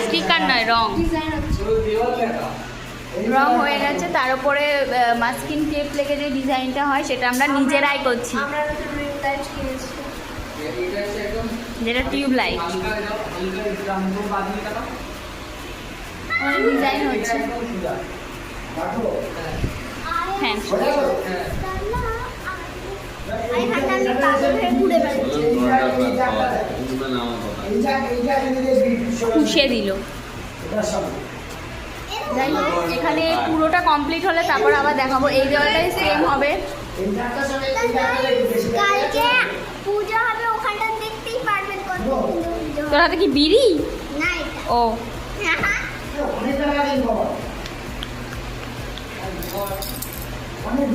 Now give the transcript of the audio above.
Sticker নয়, রং রং হয়ে গেছে, তার উপরে মাস্কিং টেপ লেগে যে ডিজাইনটা হয় সেটা আমরা নিজেরাই করছি, যেটা টিউব লাইট ডিজাইন হচ্ছে। হ্যাঁ পুষিয়ে দিল। যাই হোক, এখানে পুরোটা কমপ্লিট হলে তারপর আবার দেখাবো। এই দেওয়ালটাই সেম হবে। তোর হাতে কি বিড়ি? ও অনেক